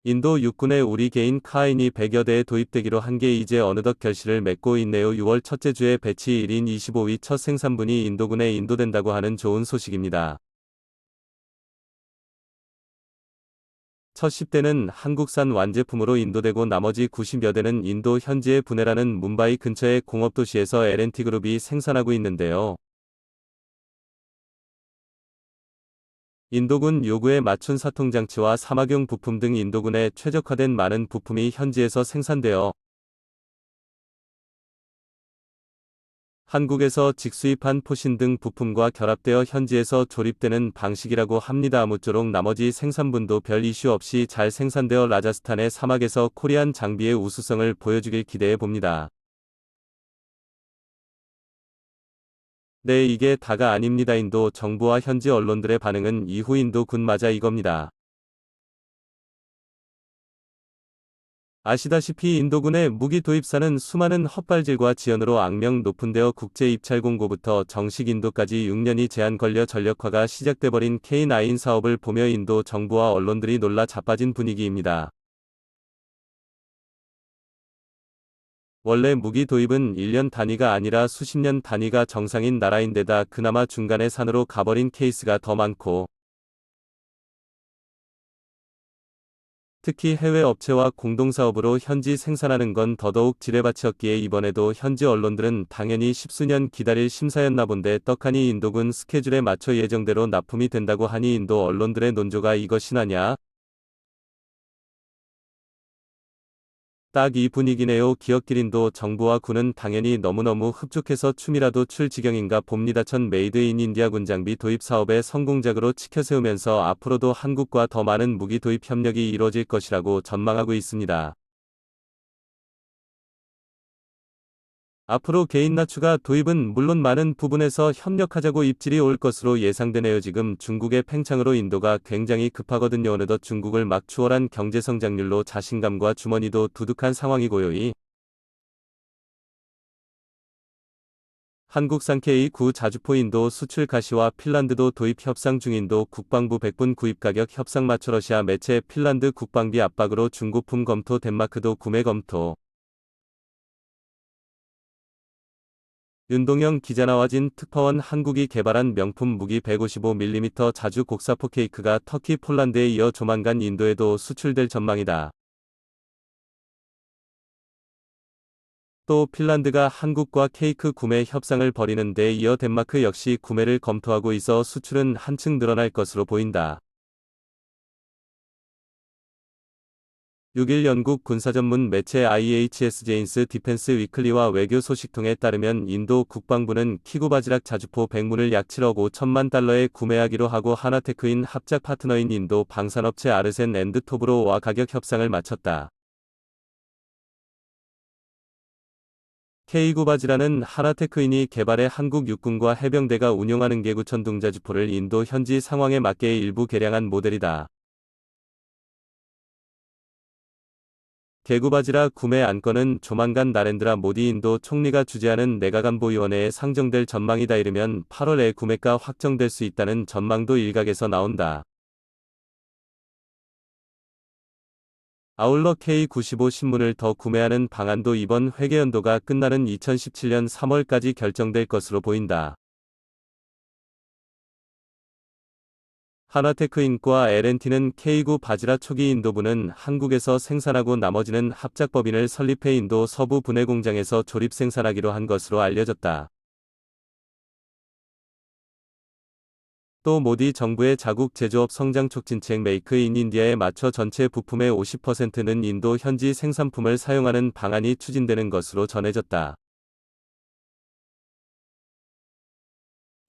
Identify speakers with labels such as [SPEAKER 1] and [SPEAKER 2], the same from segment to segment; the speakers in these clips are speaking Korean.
[SPEAKER 1] 인도 육군에 우리 개인 카인이 100여 대에 도입되기로 한 게 이제 어느덧 결실을 맺고 있네요. 6월 첫째 주에 배치 1인 25위 첫 생산분이 인도군에 인도된다고 하는 좋은 소식입니다. 첫 10대는 한국산 완제품으로 인도되고 나머지 90여 대는 인도 현지에 분해라는 뭄바이 근처의 공업도시에서 L&T그룹이 생산하고 있는데요. 인도군 요구에 맞춘 사통장치와 사막용 부품 등 인도군에 최적화된 많은 부품이 현지에서 생산되어 한국에서 직수입한 포신 등 부품과 결합되어 현지에서 조립되는 방식이라고 합니다. 아무쪼록 나머지 생산분도 별 이슈 없이 잘 생산되어 라자스탄의 사막에서 코리안 장비의 우수성을 보여주길 기대해 봅니다. 네, 이게 다가 아닙니다. 인도 정부와 현지 언론들의 반응은 이후 인도 군 맞아 이겁니다. 아시다시피 인도군의 무기 도입사는 수많은 헛발질과 지연으로 악명 높은데요. 국제 입찰 공고부터 정식 인도까지 6년이 제한 걸려 전력화가 시작돼버린 K9 사업을 보며 인도 정부와 언론들이 놀라 자빠진 분위기입니다. 원래 무기 도입은 1년 단위가 아니라 수십 년 단위가 정상인 나라인데다 그나마 중간에 산으로 가버린 케이스가 더 많고 특히 해외 업체와 공동사업으로 현지 생산하는 건 더더욱 지뢰밭이었기에 이번에도 현지 언론들은 당연히 십수년 기다릴 심사였나 본데 떡하니 인도군 스케줄에 맞춰 예정대로 납품이 된다고 하니 인도 언론들의 논조가 이것이나냐? 딱 이 분위기네요. 기업끼린도 정부와 군은 당연히 너무너무 흡족해서 춤이라도 출 지경인가 봅니다. 천 메이드 인 인디아 군장비 도입 사업의 성공작으로 치켜세우면서 앞으로도 한국과 더 많은 무기 도입 협력이 이뤄질 것이라고 전망하고 있습니다. 앞으로 개인 나추가 도입은 물론 많은 부분에서 협력하자고 입질이 올 것으로 예상되네요. 지금 중국의 팽창으로 인도가 굉장히 급하거든요. 어느덧 중국을 막 추월한 경제성장률로 자신감과 주머니도 두둑한 상황이고요. 이 한국산 K9 자주포 인도 수출 가시와 핀란드도 도입 협상 중인도 국방부 백분 구입 가격 협상 맞춰 러시아 매체 핀란드 국방비 압박으로 중고품 검토 덴마크도 구매 검토 윤동영 기자 나와진 특파원 한국이 개발한 명품 무기 155mm 자주 곡사포 케이크가 터키 폴란드에 이어 조만간 인도에도 수출될 전망이다. 또 핀란드가 한국과 케이크 구매 협상을 벌이는 데 이어 덴마크 역시 구매를 검토하고 있어 수출은 한층 늘어날 것으로 보인다. 6일 영국 군사전문 매체 IHS 제인스 디펜스 위클리와 외교 소식통에 따르면 인도 국방부는 키구바지락 자주포 100문을 약 7억 5천만 달러에 구매하기로 하고 하나테크인 합작 파트너인 인도 방산업체 아르센 앤드 토브로와 가격 협상을 마쳤다. K구바지라는 하나테크인이 개발해 한국 육군과 해병대가 운용하는 개구천 둥자주포를 인도 현지 상황에 맞게 일부 개량한 모델이다. 개구바지락 구매 안건은 조만간 나렌드라 모디 인도 총리가 주재하는 내각안보위원회에 상정될 전망이다. 이르면 8월에 구매가 확정될 수 있다는 전망도 일각에서 나온다. 아울러 K95 신문을 더 구매하는 방안도 이번 회계연도가 끝나는 2017년 3월까지 결정될 것으로 보인다. 하나테크인과 L&T는 K9 바지라 초기 인도부는 한국에서 생산하고 나머지는 합작법인을 설립해 인도 서부 분해 공장에서 조립 생산하기로 한 것으로 알려졌다. 또 모디 정부의 자국 제조업 성장 촉진책 메이크 인 인디아에 맞춰 전체 부품의 50%는 인도 현지 생산품을 사용하는 방안이 추진되는 것으로 전해졌다.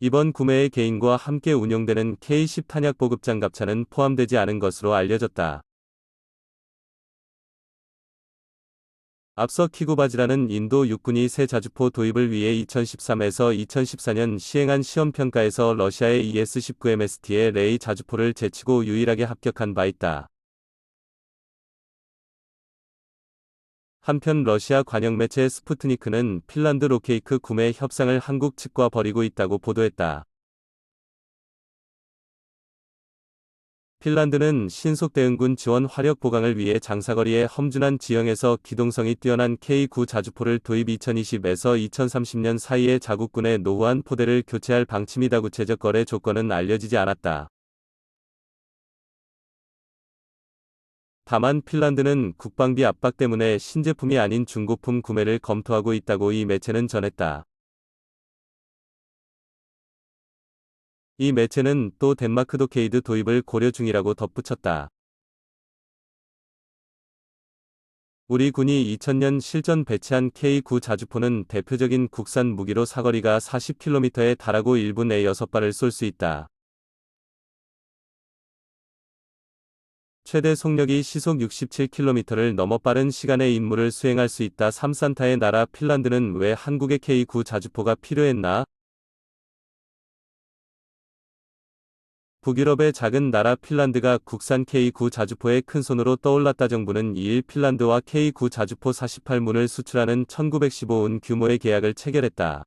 [SPEAKER 1] 이번 구매에 개인과 함께 운용되는 K10 탄약 보급 장갑차는 포함되지 않은 것으로 알려졌다. 앞서 키구바지라는 인도 육군이 새 자주포 도입을 위해 2013에서 2014년 시행한 시험평가에서 러시아의 ES-19MST의 레이 자주포를 제치고 유일하게 합격한 바 있다. 한편 러시아 관영 매체 스푸트니크는 핀란드 로케이크 구매 협상을 한국 측과 벌이고 있다고 보도했다. 핀란드는 신속 대응군 지원 화력 보강을 위해 장사거리의 험준한 지형에서 기동성이 뛰어난 K9 자주포를 도입 2020에서 2030년 사이에 자국군의 노후한 포대를 교체할 방침이다. 구체적 거래 조건은 알려지지 않았다. 다만 핀란드는 국방비 압박 때문에 신제품이 아닌 중고품 구매를 검토하고 있다고 이 매체는 전했다. 이 매체는 또 덴마크도 K9 도입을 고려 중이라고 덧붙였다. 우리 군이 2000년 실전 배치한 K9 자주포는 대표적인 국산 무기로 사거리가 40km에 달하고 1분 내 6발을 쏠 수 있다. 최대 속력이 시속 67km를 넘어 빠른 시간에 임무를 수행할 수 있다. 3산타의 나라 핀란드는 왜 한국에 K9 자주포가 필요했나? 북유럽의 작은 나라 핀란드가 국산 K9 자주포에 큰손으로 떠올랐다. 정부는 2일 핀란드와 K9 자주포 48문을 수출하는 1915운 규모의 계약을 체결했다.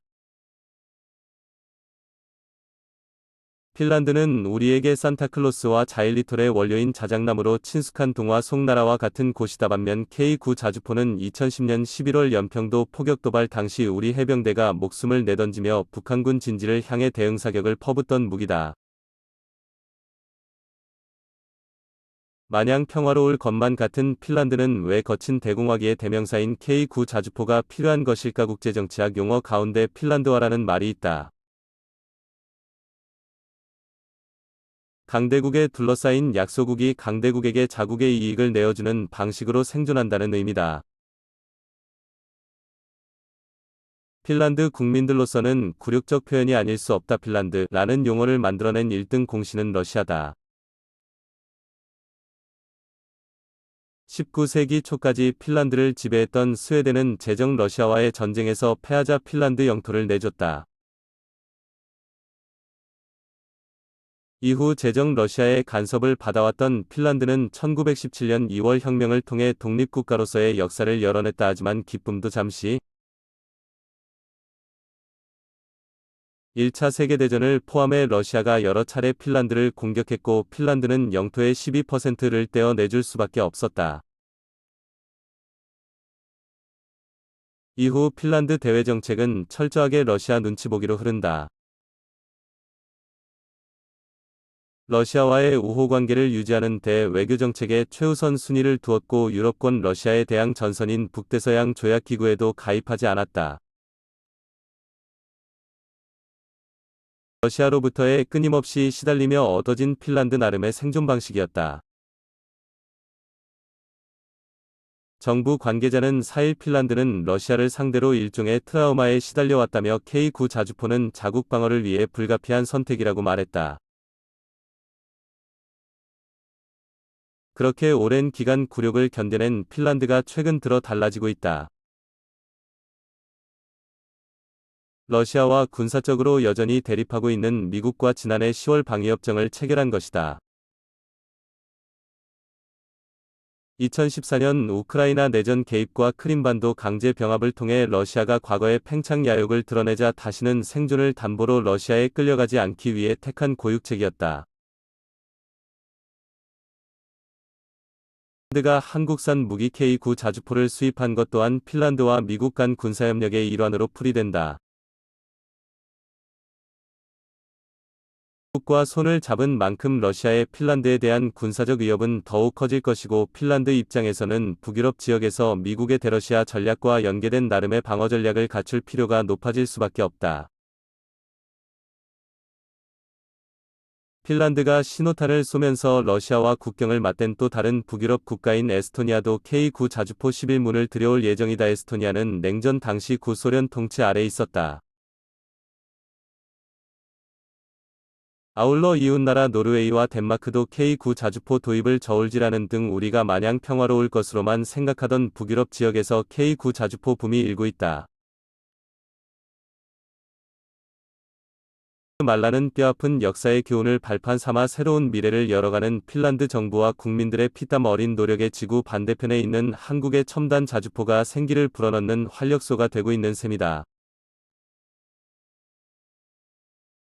[SPEAKER 1] 핀란드는 우리에게 산타클로스와 자일리톨의 원료인 자작나무로 친숙한 동화 속 나라와 같은 곳이다. 반면 K9 자주포는 2010년 11월 연평도 포격 도발 당시 우리 해병대가 목숨을 내던지며 북한군 진지를 향해 대응 사격을 퍼붓던 무기다. 마냥 평화로울 것만 같은 핀란드는 왜 거친 대공화기의 대명사인 K9 자주포가 필요한 것일까? 국제정치학 용어 가운데 핀란드화라는 말이 있다. 강대국에 둘러싸인 약소국이 강대국에게 자국의 이익을 내어주는 방식으로 생존한다는 의미다. 핀란드 국민들로서는 굴욕적 표현이 아닐 수 없다. 핀란드라는 용어를 만들어낸 1등 공신은 러시아다. 19세기 초까지 핀란드를 지배했던 스웨덴은 제정 러시아와의 전쟁에서 패하자 핀란드 영토를 내줬다. 이후 제정 러시아의 간섭을 받아왔던 핀란드는 1917년 2월 혁명을 통해 독립국가로서의 역사를 열어냈다. 하지만 기쁨도 잠시. 1차 세계대전을 포함해 러시아가 여러 차례 핀란드를 공격했고 핀란드는 영토의 12%를 떼어 내줄 수밖에 없었다. 이후 핀란드 대외 정책은 철저하게 러시아 눈치 보기로 흐른다. 러시아와의 우호 관계를 유지하는 데 외교 정책에 최우선 순위를 두었고 유럽권 러시아의 대항 전선인 북대서양 조약기구에도 가입하지 않았다. 러시아로부터의 끊임없이 시달리며 얻어진 핀란드 나름의 생존 방식이었다. 정부 관계자는 4일 핀란드는 러시아를 상대로 일종의 트라우마에 시달려왔다며 K9 자주포는 자국 방어를 위해 불가피한 선택이라고 말했다. 그렇게 오랜 기간 굴욕을 견뎌낸 핀란드가 최근 들어 달라지고 있다. 러시아와 군사적으로 여전히 대립하고 있는 미국과 지난해 10월 방위협정을 체결한 것이다. 2014년 우크라이나 내전 개입과 크림반도 강제 병합을 통해 러시아가 과거의 팽창 야욕을 드러내자 다시는 생존을 담보로 러시아에 끌려가지 않기 위해 택한 고육책이었다. 핀란드가 한국산 무기 K9 자주포를 수입한 것 또한 핀란드와 미국 간 군사협력의 일환으로 풀이된다. 미국과 손을 잡은 만큼 러시아의 핀란드에 대한 군사적 위협은 더욱 커질 것이고 핀란드 입장에서는 북유럽 지역에서 미국의 대러시아 전략과 연계된 나름의 방어 전략을 갖출 필요가 높아질 수밖에 없다. 핀란드가 신호탄을 쏘면서 러시아와 국경을 맞댄 또 다른 북유럽 국가인 에스토니아도 K9 자주포 11문을 들여올 예정이다. 에스토니아는 냉전 당시 구소련 통치 아래 있었다. 아울러 이웃나라 노르웨이와 덴마크도 K9 자주포 도입을 저울질하는 등 우리가 마냥 평화로울 것으로만 생각하던 북유럽 지역에서 K9 자주포 붐이 일고 있다. 말라는 뼈아픈 역사의 교훈을 발판 삼아 새로운 미래를 열어가는 핀란드 정부와 국민들의 피땀 어린 노력의 지구 반대편에 있는 한국의 첨단 자주포가 생기를 불어넣는 활력소가 되고 있는 셈이다.